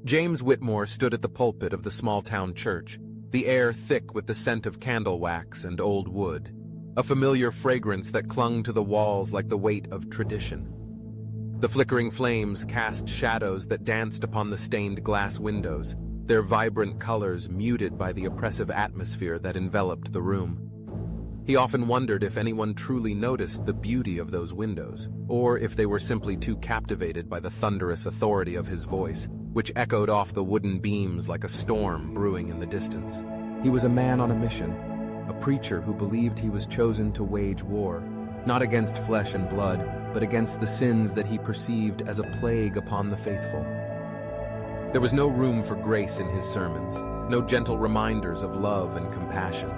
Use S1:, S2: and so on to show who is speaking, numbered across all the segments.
S1: James Whitmore stood at the pulpit of the small-town church, the air thick with the scent of candle wax and old wood, a familiar fragrance that clung to the walls like the weight of tradition. The flickering flames cast shadows that danced upon the stained glass windows, their vibrant colors muted by the oppressive atmosphere that enveloped the room. He often wondered if anyone truly noticed the beauty of those windows, or if they were simply too captivated by the thunderous authority of his voice, which echoed off the wooden beams like a storm brewing in the distance. He was a man on a mission, a preacher who believed he was chosen to wage war, not against flesh and blood, but against the sins that he perceived as a plague upon the faithful. There was no room for grace in his sermons, no gentle reminders of love and compassion.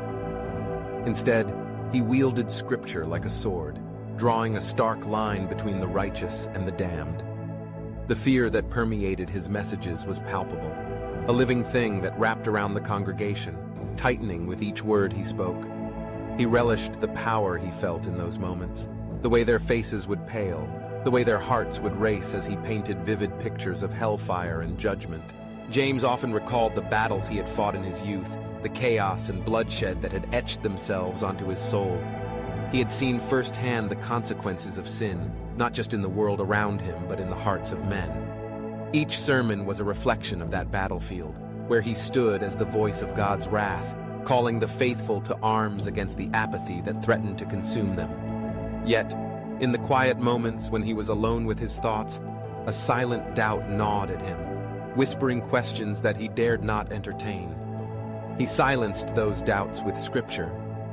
S1: Instead, he wielded scripture like a sword, drawing a stark line between the righteous and the damned. The fear that permeated his messages was palpable, a living thing that wrapped around the congregation, tightening with each word he spoke. He relished the power he felt in those moments, the way their faces would pale, the way their hearts would race as he painted vivid pictures of hellfire and judgment. James often recalled the battles he had fought in his youth, the chaos and bloodshed that had etched themselves onto his soul. He had seen firsthand the consequences of sin, not just in the world around him, but in the hearts of men. Each sermon was a reflection of that battlefield, where he stood as the voice of God's wrath, calling the faithful to arms against the apathy that threatened to consume them. Yet, in the quiet moments when he was alone with his thoughts, a silent doubt gnawed at him, whispering questions that he dared not entertain. He silenced those doubts with scripture,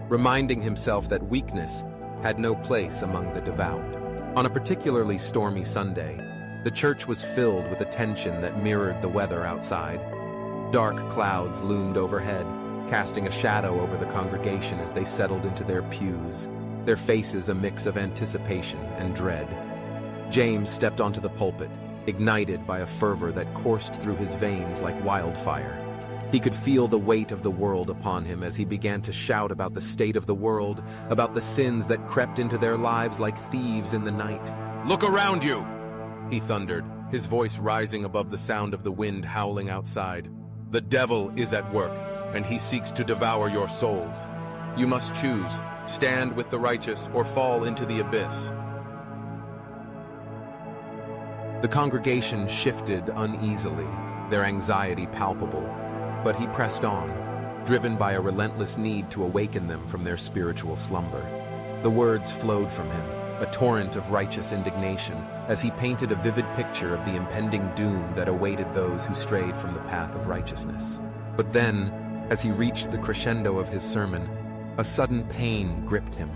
S1: reminding himself that weakness had no place among the devout. On a particularly stormy Sunday, the church was filled with a tension that mirrored the weather outside. Dark clouds loomed overhead, casting a shadow over the congregation as they settled into their pews, their faces a mix of anticipation and dread. James stepped onto the pulpit, ignited by a fervor that coursed through his veins like wildfire. He could feel the weight of the world upon him as he began to shout about the state of the world, about the sins that crept into their lives like thieves in the night.
S2: "Look around you!"
S1: he thundered, his voice rising above the sound of the wind howling outside.
S2: "The devil is at work, and he seeks to devour your souls. You must choose, stand with the righteous or fall into the abyss."
S1: The congregation shifted uneasily, their anxiety palpable. But he pressed on, driven by a relentless need to awaken them from their spiritual slumber. The words flowed from him, a torrent of righteous indignation, as he painted a vivid picture of the impending doom that awaited those who strayed from the path of righteousness. But then, as he reached the crescendo of his sermon, a sudden pain gripped him,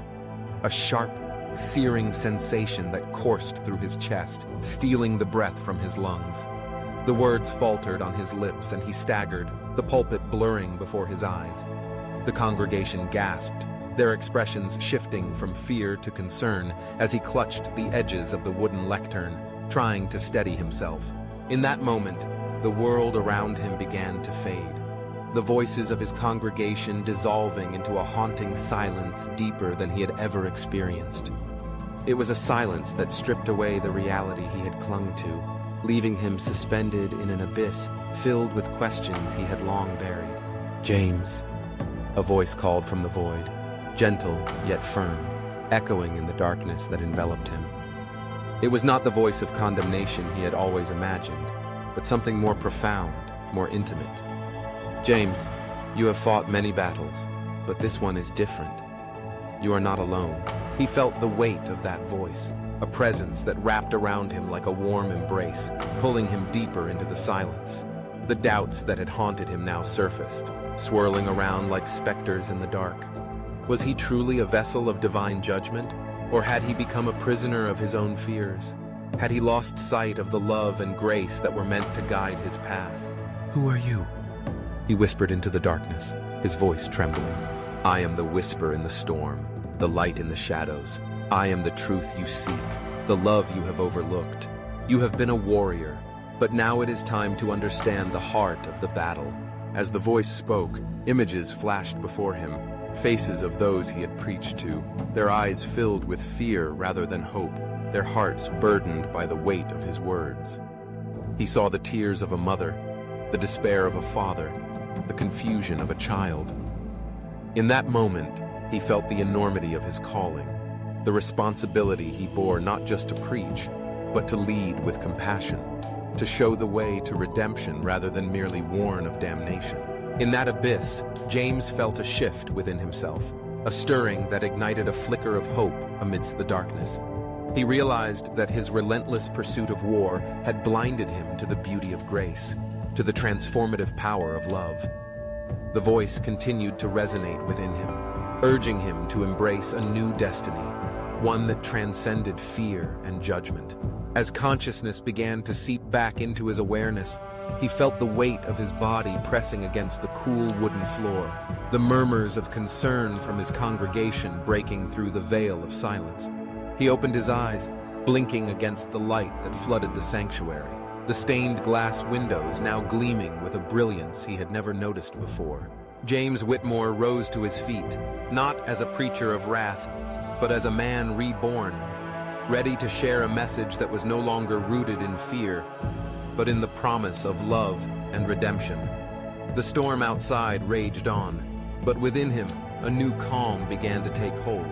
S1: a sharp, searing sensation that coursed through his chest, stealing the breath from his lungs. The words faltered on his lips and he staggered, the pulpit blurring before his eyes. The congregation gasped, their expressions shifting from fear to concern as he clutched the edges of the wooden lectern, trying to steady himself. In that moment, the world around him began to fade, the voices of his congregation dissolving into a haunting silence deeper than he had ever experienced. It was a silence that stripped away the reality he had clung to, leaving him suspended in an abyss filled with questions he had long buried. "James," a voice called from the void, gentle yet firm, echoing in the darkness that enveloped him. It was not the voice of condemnation he had always imagined, but something more profound, more intimate. "James, you have fought many battles, but this one is different. You are not alone." He felt the weight of that voice, a presence that wrapped around him like a warm embrace, pulling him deeper into the silence. The doubts that had haunted him now surfaced, swirling around like specters in the dark. Was he truly a vessel of divine judgment, or had he become a prisoner of his own fears? Had he lost sight of the love and grace that were meant to guide his path? "Who are you?" he whispered into the darkness, his voice trembling. "I am the whisper in the storm, the light in the shadows. I am the truth you seek, the love you have overlooked. You have been a warrior, but now it is time to understand the heart of the battle." As the voice spoke, images flashed before him, faces of those he had preached to, their eyes filled with fear rather than hope, their hearts burdened by the weight of his words. He saw the tears of a mother, the despair of a father, the confusion of a child. In that moment, he felt the enormity of his calling, the responsibility he bore not just to preach, but to lead with compassion, to show the way to redemption rather than merely warn of damnation. In that abyss, James felt a shift within himself, a stirring that ignited a flicker of hope amidst the darkness. He realized that his relentless pursuit of war had blinded him to the beauty of grace, to the transformative power of love. The voice continued to resonate within him, urging him to embrace a new destiny, one that transcended fear and judgment. As consciousness began to seep back into his awareness, he felt the weight of his body pressing against the cool wooden floor, the murmurs of concern from his congregation breaking through the veil of silence. He opened his eyes, blinking against the light that flooded the sanctuary, the stained glass windows now gleaming with a brilliance he had never noticed before. James Whitmore rose to his feet, not as a preacher of wrath, but as a man reborn, ready to share a message that was no longer rooted in fear, but in the promise of love and redemption. The storm outside raged on, but within him, a new calm began to take hold,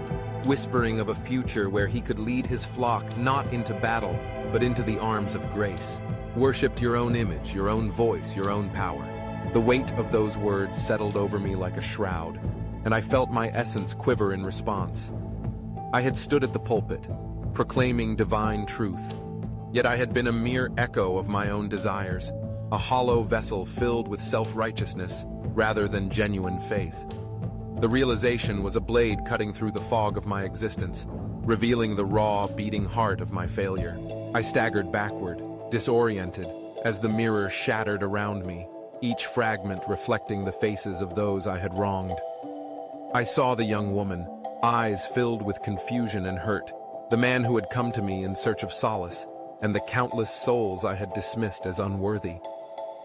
S1: whispering of a future where he could lead his flock not into battle, but into the arms of grace. Worshipped your own image, your own voice, your own power. The weight of those words settled over me like a shroud, and I felt my essence quiver in response. I had stood at the pulpit, proclaiming divine truth, yet I had been a mere echo of my own desires, a hollow vessel filled with self-righteousness rather than genuine faith. The realization was a blade cutting through the fog of my existence, revealing the raw, beating heart of my failure. I staggered backward, disoriented, as the mirror shattered around me, each fragment reflecting the faces of those I had wronged. I saw the young woman, eyes filled with confusion and hurt, the man who had come to me in search of solace, and the countless souls I had dismissed as unworthy.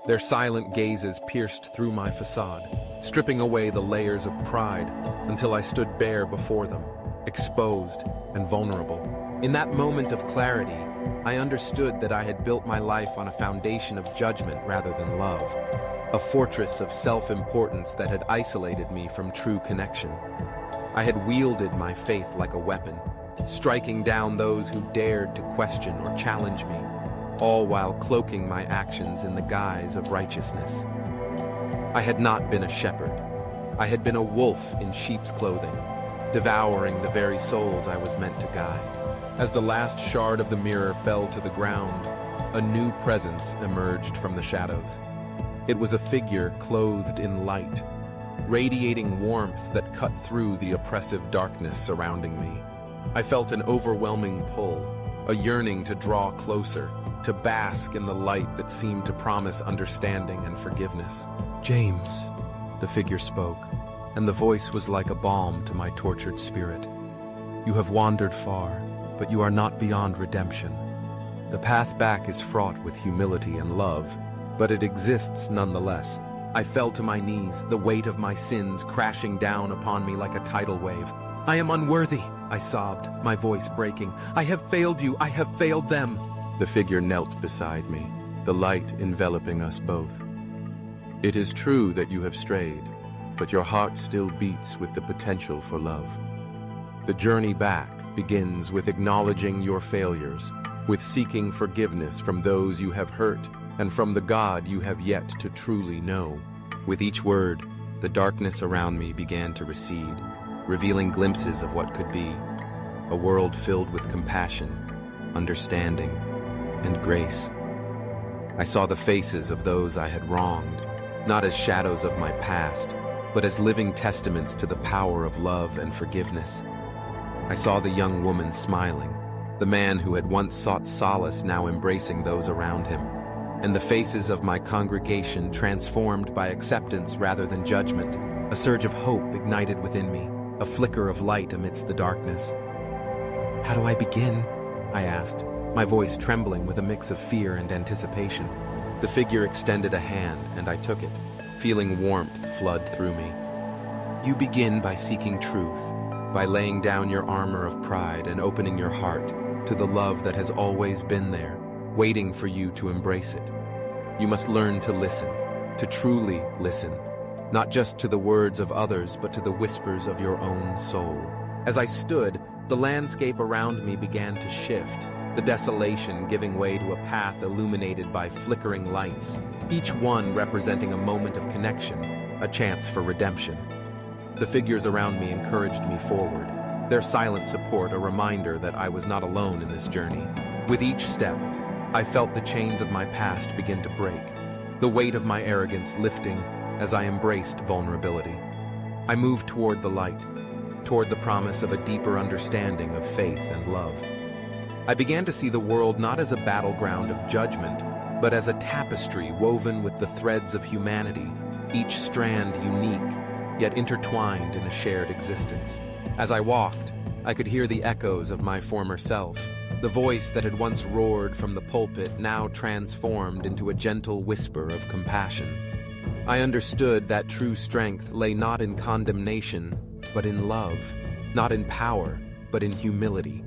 S1: Their silent gazes pierced through my facade, stripping away the layers of pride until I stood bare before them, exposed and vulnerable. In that moment of clarity, I understood that I had built my life on a foundation of judgment rather than love, a fortress of self-importance that had isolated me from true connection. I had wielded my faith like a weapon, striking down those who dared to question or challenge me, all while cloaking my actions in the guise of righteousness. I had not been a shepherd. I had been a wolf in sheep's clothing, devouring the very souls I was meant to guide. As the last shard of the mirror fell to the ground, a new presence emerged from the shadows. It was a figure clothed in light, radiating warmth that cut through the oppressive darkness surrounding me. I felt an overwhelming pull, a yearning to draw closer, to bask in the light that seemed to promise understanding and forgiveness. "James," the figure spoke, and the voice was like a balm to my tortured spirit. "You have wandered far, but you are not beyond redemption. The path back is fraught with humility and love, but it exists nonetheless." I fell to my knees, the weight of my sins crashing down upon me like a tidal wave. "I am unworthy," I sobbed, my voice breaking. "I have failed you, I have failed them." The figure knelt beside me, the light enveloping us both. "It is true that you have strayed, but your heart still beats with the potential for love. The journey back begins with acknowledging your failures, with seeking forgiveness from those you have hurt, and from the God you have yet to truly know." With each word, the darkness around me began to recede, revealing glimpses of what could be, a world filled with compassion, understanding, and grace. I saw the faces of those I had wronged, not as shadows of my past, but as living testaments to the power of love and forgiveness. I saw the young woman smiling, the man who had once sought solace now embracing those around him, and the faces of my congregation transformed by acceptance rather than judgment. A surge of hope ignited within me, a flicker of light amidst the darkness. "How do I begin?" I asked, my voice trembling with a mix of fear and anticipation. The figure extended a hand, and I took it, feeling warmth flood through me. "You begin by seeking truth, by laying down your armor of pride and opening your heart to the love that has always been there, waiting for you to embrace it. You must learn to listen, to truly listen, not just to the words of others, but to the whispers of your own soul. As I stood, the landscape around me began to shift, the desolation giving way to a path illuminated by flickering lights, each one representing a moment of connection, a chance for redemption. The figures around me encouraged me forward, their silent support a reminder that I was not alone in this journey. With each step, I felt the chains of my past begin to break, the weight of my arrogance lifting as I embraced vulnerability. I moved toward the light, toward the promise of a deeper understanding of faith and love. I began to see the world not as a battleground of judgment, but as a tapestry woven with the threads of humanity, each strand unique, yet intertwined in a shared existence. As I walked, I could hear the echoes of my former self, the voice that had once roared from the pulpit now transformed into a gentle whisper of compassion. I understood that true strength lay not in condemnation, but in love, not in power, but in humility.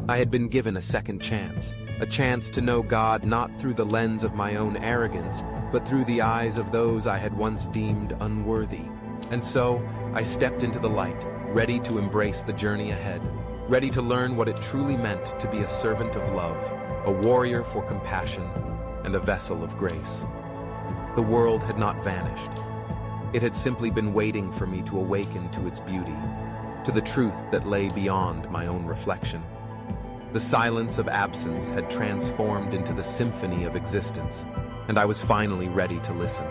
S1: I had been given a second chance, a chance to know God not through the lens of my own arrogance, but through the eyes of those I had once deemed unworthy. And so, I stepped into the light, ready to embrace the journey ahead, ready to learn what it truly meant to be a servant of love, a warrior for compassion, and a vessel of grace. The world had not vanished. It had simply been waiting for me to awaken to its beauty, to the truth that lay beyond my own reflection. The silence of absence had transformed into the symphony of existence, and I was finally ready to listen.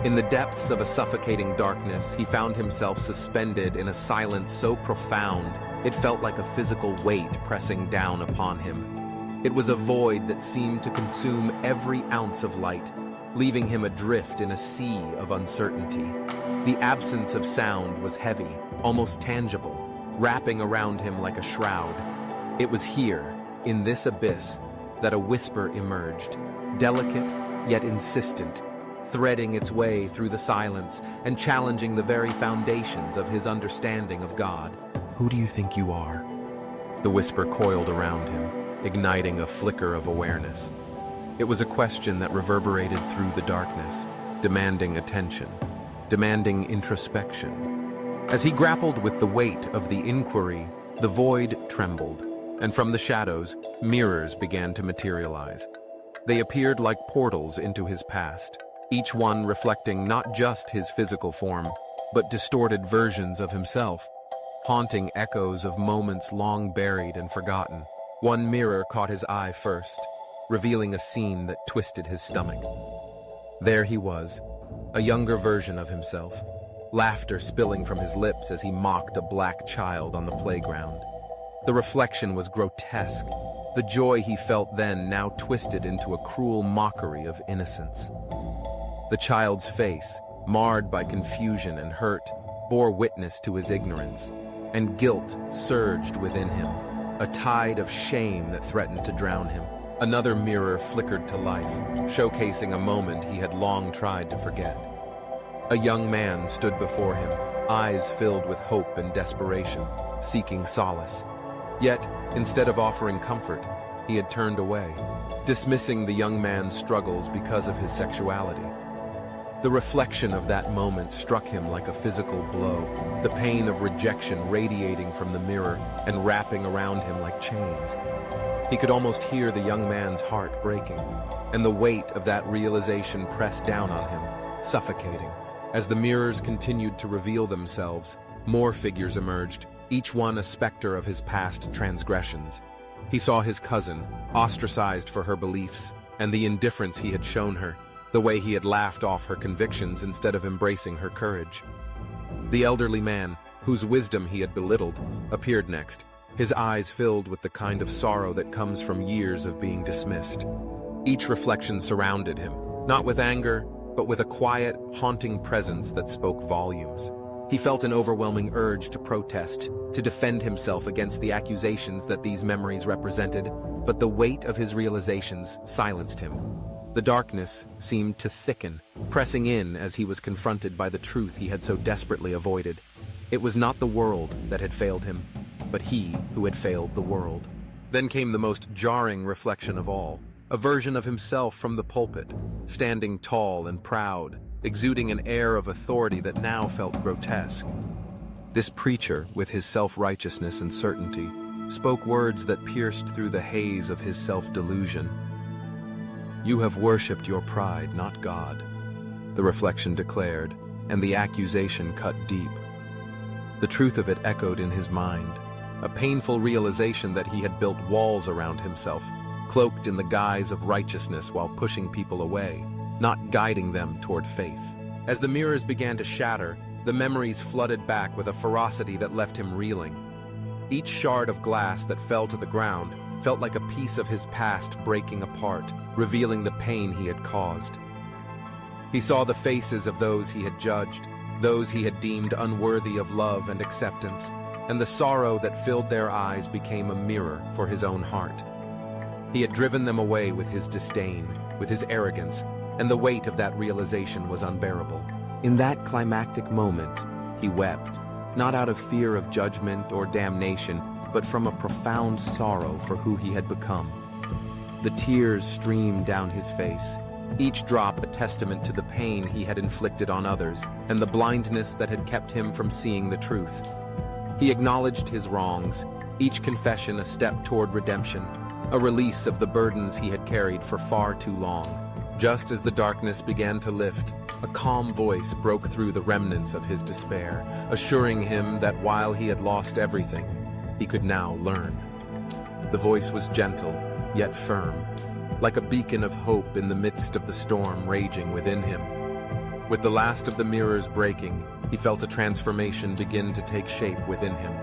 S1: In the depths of a suffocating darkness, he found himself suspended in a silence so profound, it felt like a physical weight pressing down upon him. It was a void that seemed to consume every ounce of light, leaving him adrift in a sea of uncertainty. The absence of sound was heavy, almost tangible, wrapping around him like a shroud. It was here, in this abyss, that a whisper emerged, delicate yet insistent, threading its way through the silence and challenging the very foundations of his understanding of God. "Who do you think you are?" The whisper coiled around him, igniting a flicker of awareness. It was a question that reverberated through the darkness, demanding attention, demanding introspection. As he grappled with the weight of the inquiry, the void trembled, and from the shadows, mirrors began to materialize. They appeared like portals into his past, each one reflecting not just his physical form, but distorted versions of himself, haunting echoes of moments long buried and forgotten. One mirror caught his eye first, revealing a scene that twisted his stomach. There he was, a younger version of himself, laughter spilling from his lips as he mocked a black child on the playground. The reflection was grotesque, the joy he felt then now twisted into a cruel mockery of innocence. The child's face, marred by confusion and hurt, bore witness to his ignorance, and guilt surged within him, a tide of shame that threatened to drown him. Another mirror flickered to life, showcasing a moment he had long tried to forget. A young man stood before him, eyes filled with hope and desperation, seeking solace. Yet, instead of offering comfort, he had turned away, dismissing the young man's struggles because of his sexuality. The reflection of that moment struck him like a physical blow, the pain of rejection radiating from the mirror and wrapping around him like chains. He could almost hear the young man's heart breaking, and the weight of that realization pressed down on him, suffocating. As the mirrors continued to reveal themselves, more figures emerged, each one a specter of his past transgressions. He saw his cousin, ostracized for her beliefs, and the indifference he had shown her, the way he had laughed off her convictions instead of embracing her courage. The elderly man, whose wisdom he had belittled, appeared next, his eyes filled with the kind of sorrow that comes from years of being dismissed. Each reflection surrounded him, not with anger, but with a quiet, haunting presence that spoke volumes. He felt an overwhelming urge to protest, to defend himself against the accusations that these memories represented, but the weight of his realizations silenced him. The darkness seemed to thicken, pressing in as he was confronted by the truth he had so desperately avoided. It was not the world that had failed him, but he who had failed the world. Then came the most jarring reflection of all, a version of himself from the pulpit, standing tall and proud, exuding an air of authority that now felt grotesque. This preacher, with his self-righteousness and certainty, spoke words that pierced through the haze of his self-delusion. "You have worshipped your pride, not God," the reflection declared, and the accusation cut deep. The truth of it echoed in his mind, a painful realization that he had built walls around himself, cloaked in the guise of righteousness while pushing people away, not guiding them toward faith. As the mirrors began to shatter, the memories flooded back with a ferocity that left him reeling. Each shard of glass that fell to the ground felt like a piece of his past breaking apart, revealing the pain he had caused. He saw the faces of those he had judged, those he had deemed unworthy of love and acceptance, and the sorrow that filled their eyes became a mirror for his own heart. He had driven them away with his disdain, with his arrogance, and the weight of that realization was unbearable. In that climactic moment, he wept, not out of fear of judgment or damnation, but from a profound sorrow for who he had become. The tears streamed down his face, each drop a testament to the pain he had inflicted on others and the blindness that had kept him from seeing the truth. He acknowledged his wrongs, each confession a step toward redemption, a release of the burdens he had carried for far too long. Just as the darkness began to lift, a calm voice broke through the remnants of his despair, assuring him that while he had lost everything, he could now learn. The voice was gentle, yet firm, like a beacon of hope in the midst of the storm raging within him. With the last of the mirrors breaking, he felt a transformation begin to take shape within him.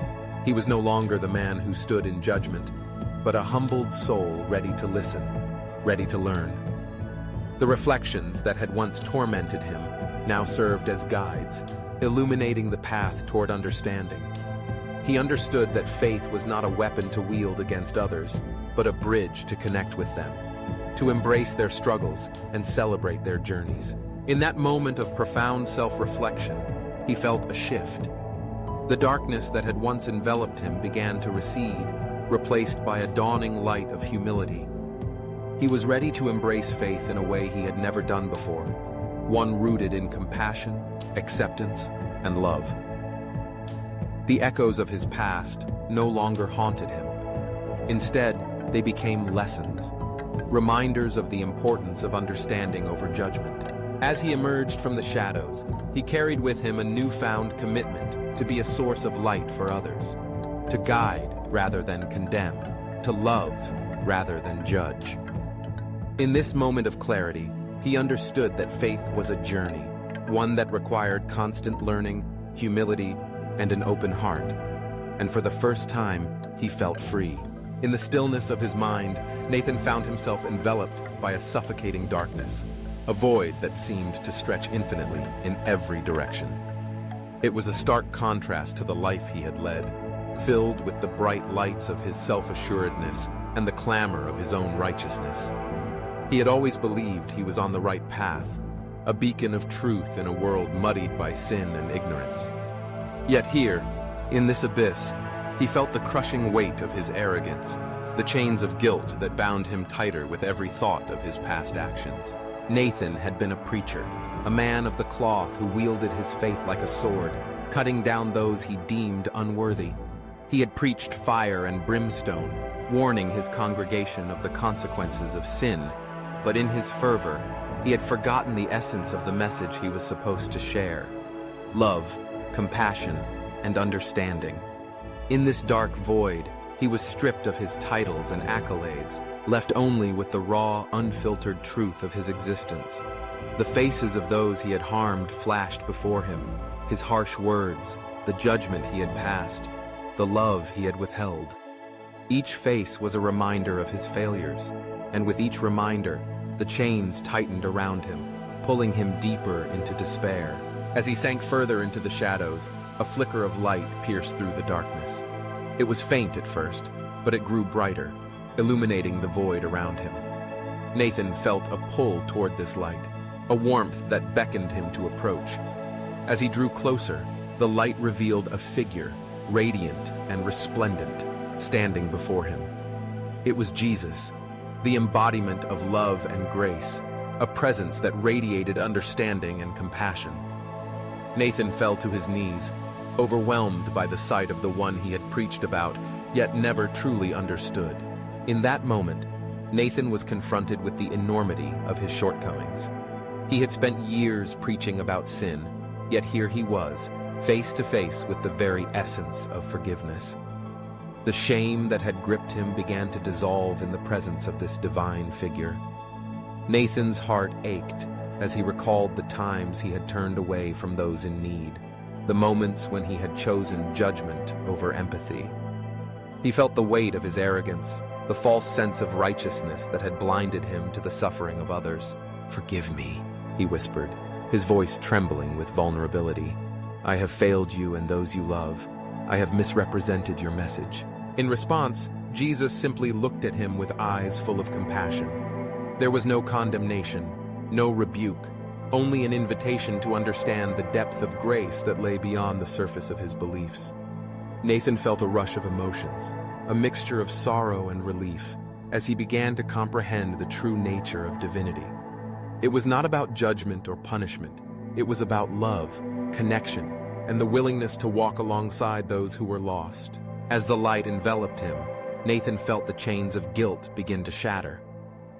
S1: He was no longer the man who stood in judgment, but a humbled soul ready to listen, ready to learn. The reflections that had once tormented him now served as guides, illuminating the path toward understanding. He understood that faith was not a weapon to wield against others, but a bridge to connect with them, to embrace their struggles and celebrate their journeys. In that moment of profound self-reflection, he felt a shift. The darkness that had once enveloped him began to recede, replaced by a dawning light of humility. He was ready to embrace faith in a way he had never done before, one rooted in compassion, acceptance, and love. The echoes of his past no longer haunted him. Instead, they became lessons, reminders of the importance of understanding over judgment. As he emerged from the shadows, he carried with him a newfound commitment to be a source of light for others, to guide rather than condemn, to love rather than judge. In this moment of clarity, he understood that faith was a journey, one that required constant learning, humility, and an open heart. And for the first time, he felt free. In the stillness of his mind, Nathan found himself enveloped by a suffocating darkness, a void that seemed to stretch infinitely in every direction. It was a stark contrast to the life he had led, filled with the bright lights of his self-assuredness and the clamor of his own righteousness. He had always believed he was on the right path, a beacon of truth in a world muddied by sin and ignorance. Yet here, in this abyss, he felt the crushing weight of his arrogance, the chains of guilt that bound him tighter with every thought of his past actions. Nathan had been a preacher, a man of the cloth who wielded his faith like a sword, cutting down those he deemed unworthy. He had preached fire and brimstone, warning his congregation of the consequences of sin, but in his fervor, he had forgotten the essence of the message he was supposed to share: love, compassion, and understanding. In this dark void, he was stripped of his titles and accolades, left only with the raw, unfiltered truth of his existence. The faces of those he had harmed flashed before him, his harsh words, the judgment he had passed, the love he had withheld. Each face was a reminder of his failures, and with each reminder, the chains tightened around him, pulling him deeper into despair. As he sank further into the shadows, a flicker of light pierced through the darkness. It was faint at first, but it grew brighter, illuminating the void around him. Nathan felt a pull toward this light, a warmth that beckoned him to approach. As he drew closer, the light revealed a figure, radiant and resplendent, standing before him. It was Jesus, the embodiment of love and grace, a presence that radiated understanding and compassion. Nathan fell to his knees, overwhelmed by the sight of the one he had preached about, yet never truly understood. In that moment, Nathan was confronted with the enormity of his shortcomings. He had spent years preaching about sin, yet here he was, face to face with the very essence of forgiveness. The shame that had gripped him began to dissolve in the presence of this divine figure. Nathan's heart ached as he recalled the times he had turned away from those in need, the moments when he had chosen judgment over empathy. He felt the weight of his arrogance, the false sense of righteousness that had blinded him to the suffering of others. "Forgive me," he whispered, his voice trembling with vulnerability. "I have failed you and those you love. I have misrepresented your message." In response, Jesus simply looked at him with eyes full of compassion. There was no condemnation, no rebuke, only an invitation to understand the depth of grace that lay beyond the surface of his beliefs. Nathan felt a rush of emotions, a mixture of sorrow and relief, as he began to comprehend the true nature of divinity. It was not about judgment or punishment. It was about love, connection, and the willingness to walk alongside those who were lost. As the light enveloped him, Nathan felt the chains of guilt begin to shatter.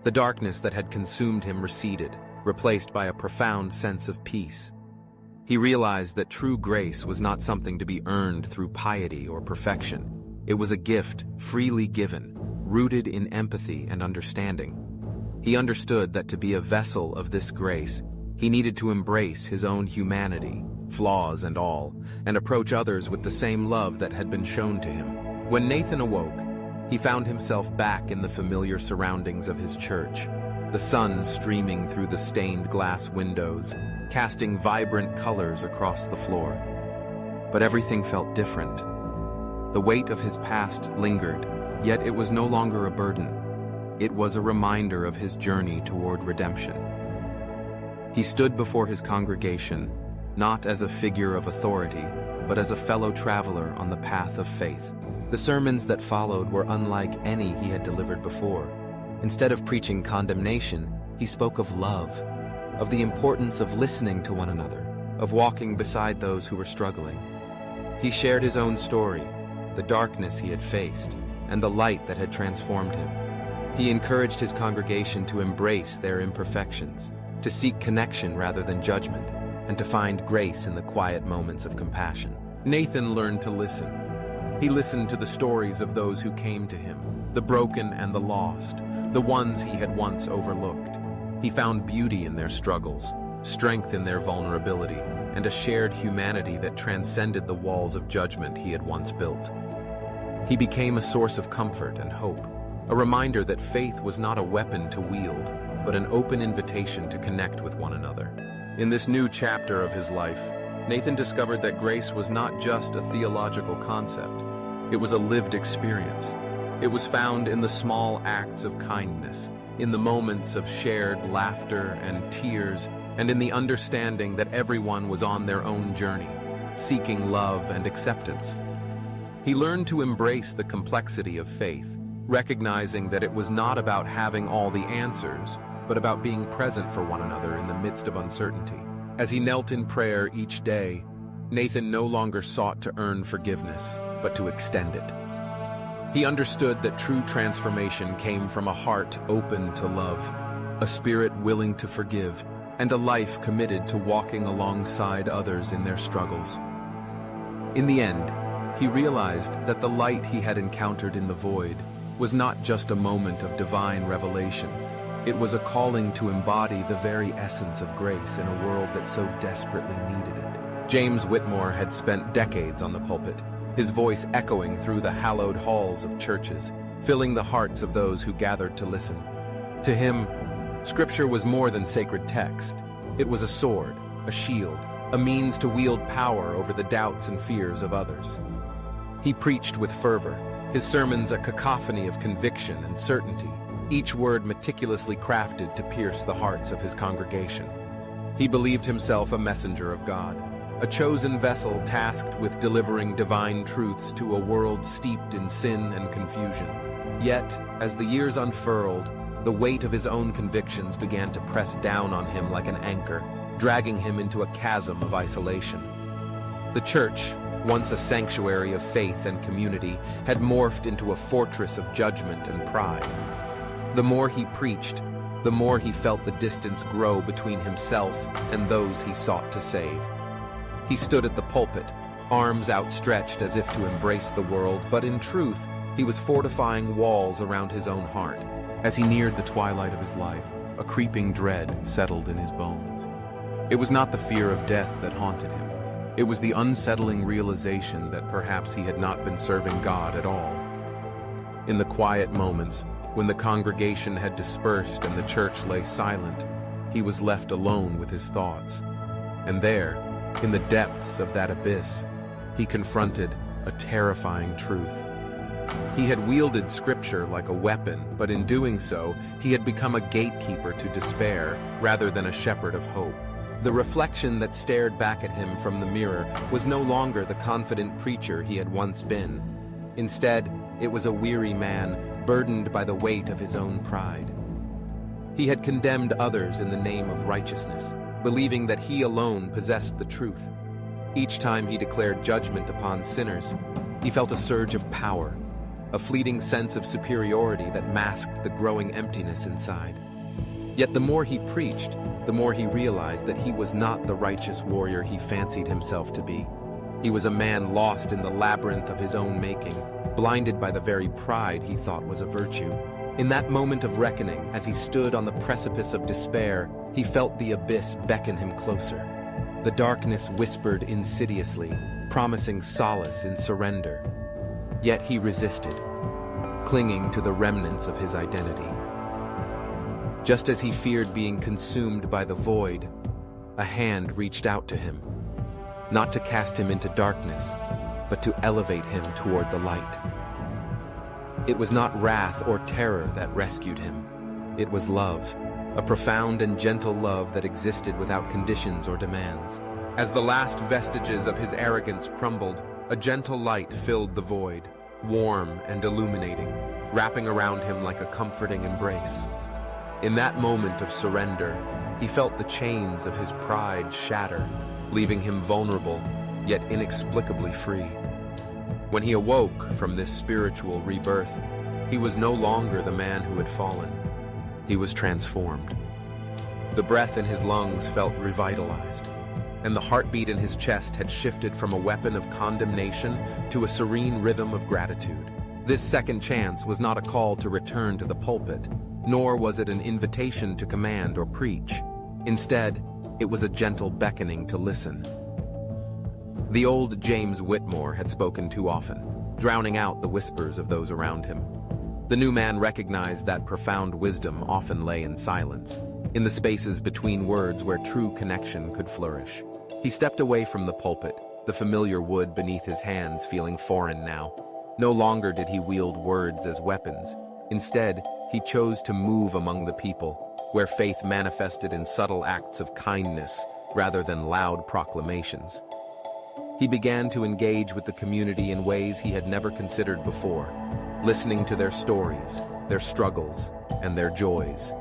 S1: The darkness that had consumed him receded, replaced by a profound sense of peace. He realized that true grace was not something to be earned through piety or perfection. It was a gift freely given, rooted in empathy and understanding. He understood that to be a vessel of this grace, he needed to embrace his own humanity, flaws and all, and approach others with the same love that had been shown to him. When Nathan awoke, he found himself back in the familiar surroundings of his church, the sun streaming through the stained glass windows, casting vibrant colors across the floor. But everything felt different. The weight of his past lingered, yet it was no longer a burden. It was a reminder of his journey toward redemption. He stood before his congregation, not as a figure of authority, but as a fellow traveler on the path of faith. The sermons that followed were unlike any he had delivered before. Instead of preaching condemnation, he spoke of love, of the importance of listening to one another, of walking beside those who were struggling. He shared his own story, the darkness he had faced, and the light that had transformed him. He encouraged his congregation to embrace their imperfections, to seek connection rather than judgment, and to find grace in the quiet moments of compassion. Nathan learned to listen. He listened to the stories of those who came to him, the broken and the lost, the ones he had once overlooked. He found beauty in their struggles, strength in their vulnerability, and a shared humanity that transcended the walls of judgment he had once built. He became a source of comfort and hope, a reminder that faith was not a weapon to wield, but an open invitation to connect with one another. In this new chapter of his life, Nathan discovered that grace was not just a theological concept. It was a lived experience. It was found in the small acts of kindness, in the moments of shared laughter and tears, and in the understanding that everyone was on their own journey, seeking love and acceptance. He learned to embrace the complexity of faith, recognizing that it was not about having all the answers, but about being present for one another in the midst of uncertainty. As he knelt in prayer each day, Nathan no longer sought to earn forgiveness, but to extend it. He understood that true transformation came from a heart open to love, a spirit willing to forgive, and a life committed to walking alongside others in their struggles. In the end, he realized that the light he had encountered in the void was not just a moment of divine revelation. It was a calling to embody the very essence of grace in a world that so desperately needed it. James Whitmore had spent decades on the pulpit, his voice echoing through the hallowed halls of churches, filling the hearts of those who gathered to listen. To him, Scripture was more than sacred text. It was a sword, a shield, a means to wield power over the doubts and fears of others. He preached with fervor, his sermons a cacophony of conviction and certainty, each word meticulously crafted to pierce the hearts of his congregation. He believed himself a messenger of God, a chosen vessel tasked with delivering divine truths to a world steeped in sin and confusion. Yet, as the years unfurled, the weight of his own convictions began to press down on him like an anchor, dragging him into a chasm of isolation. The church, once a sanctuary of faith and community, had morphed into a fortress of judgment and pride. The more he preached, the more he felt the distance grow between himself and those he sought to save. He stood at the pulpit, arms outstretched as if to embrace the world, but in truth, he was fortifying walls around his own heart.
S2: As he neared the twilight of his life, a creeping dread settled in his bones. It was not the fear of death that haunted him. It was the unsettling realization that perhaps he had not been serving God at all. In the quiet moments, when the congregation had dispersed and the church lay silent, he was left alone with his thoughts. And there, in the depths of that abyss, he confronted a terrifying truth. He had wielded Scripture like a weapon, but in doing so, he had become a gatekeeper to despair rather than a shepherd of hope. The reflection that stared back at him from the mirror was no longer the confident preacher he had once been. Instead, it was a weary man, burdened by the weight of his own pride. He had condemned others in the name of righteousness, believing that he alone possessed the truth. Each time he declared judgment upon sinners, he felt a surge of power, a fleeting sense of superiority that masked the growing emptiness inside. Yet the more he preached, the more he realized that he was not the righteous warrior he fancied himself to be. He was a man lost in the labyrinth of his own making, blinded by the very pride he thought was a virtue. In that moment of reckoning, as he stood on the precipice of despair, he felt the abyss beckon him closer. The darkness whispered insidiously, promising solace in surrender. Yet he resisted, clinging to the remnants of his identity. Just as he feared being consumed by the void, a hand reached out to him, not to cast him into darkness, but to elevate him toward the light. It was not wrath or terror that rescued him. It was love, a profound and gentle love that existed without conditions or demands. As the last vestiges of his arrogance crumbled, a gentle light filled the void, warm and illuminating, wrapping around him like a comforting embrace. In that moment of surrender, he felt the chains of his pride shatter, leaving him vulnerable, yet inexplicably free. When he awoke from this spiritual rebirth, he was no longer the man who had fallen. He was transformed. The breath in his lungs felt revitalized, and the heartbeat in his chest had shifted from a weapon of condemnation to a serene rhythm of gratitude. This second chance was not a call to return to the pulpit, nor was it an invitation to command or preach. Instead, it was a gentle beckoning to listen. The old James Whitmore had spoken too often, drowning out the whispers of those around him. The new man recognized that profound wisdom often lay in silence, in the spaces between words where true connection could flourish. He stepped away from the pulpit, the familiar wood beneath his hands feeling foreign now. No longer did he wield words as weapons. Instead, he chose to move among the people, where faith manifested in subtle acts of kindness rather than loud proclamations. He began to engage with the community in ways he had never considered before, listening to their stories, their struggles, and their joys.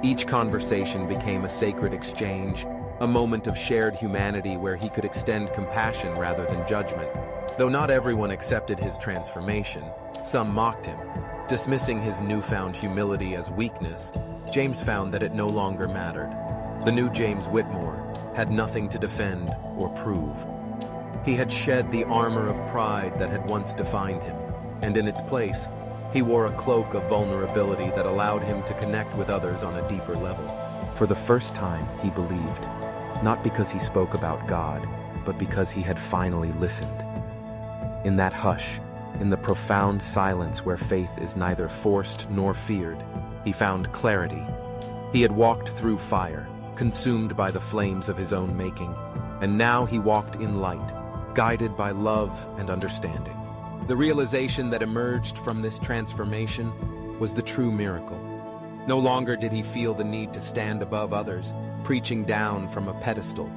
S2: Each conversation became a sacred exchange, a moment of shared humanity where he could extend compassion rather than judgment. Though not everyone accepted his transformation, some mocked him. Dismissing his newfound humility as weakness, James found that it no longer mattered. The new James Whitmore had nothing to defend or prove. He had shed the armor of pride that had once defined him, and in its place, he wore a cloak of vulnerability that allowed him to connect with others on a deeper level. For the first time, he believed, not because he spoke about God, but because he had finally listened. In that hush, in the profound silence where faith is neither forced nor feared, he found clarity. He had walked through fire, consumed by the flames of his own making, and now he walked in light, guided by love and understanding. The realization that emerged from this transformation was the true miracle. No longer did he feel the need to stand above others, preaching down from a pedestal.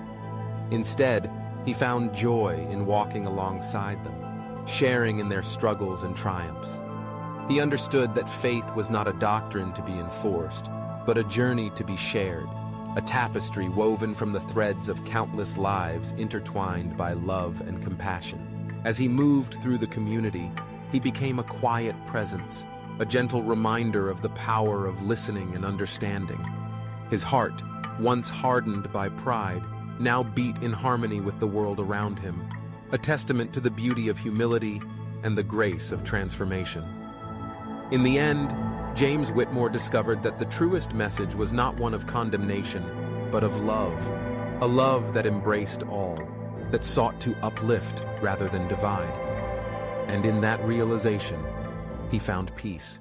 S2: Instead, he found joy in walking alongside them, sharing in their struggles and triumphs.
S1: He understood that faith was not a doctrine to be enforced, but a journey to be shared, a tapestry woven from the threads of countless lives intertwined by love and compassion. As he moved through the community, he became a quiet presence, a gentle reminder of the power of listening and understanding. His heart, once hardened by pride, now beat in harmony with the world around him, a testament to the beauty of humility and the grace of transformation. In the end, James Whitmore discovered that the truest message was not one of condemnation, but of love, a love that embraced all, that sought to uplift rather than divide. And in that realization, he found peace.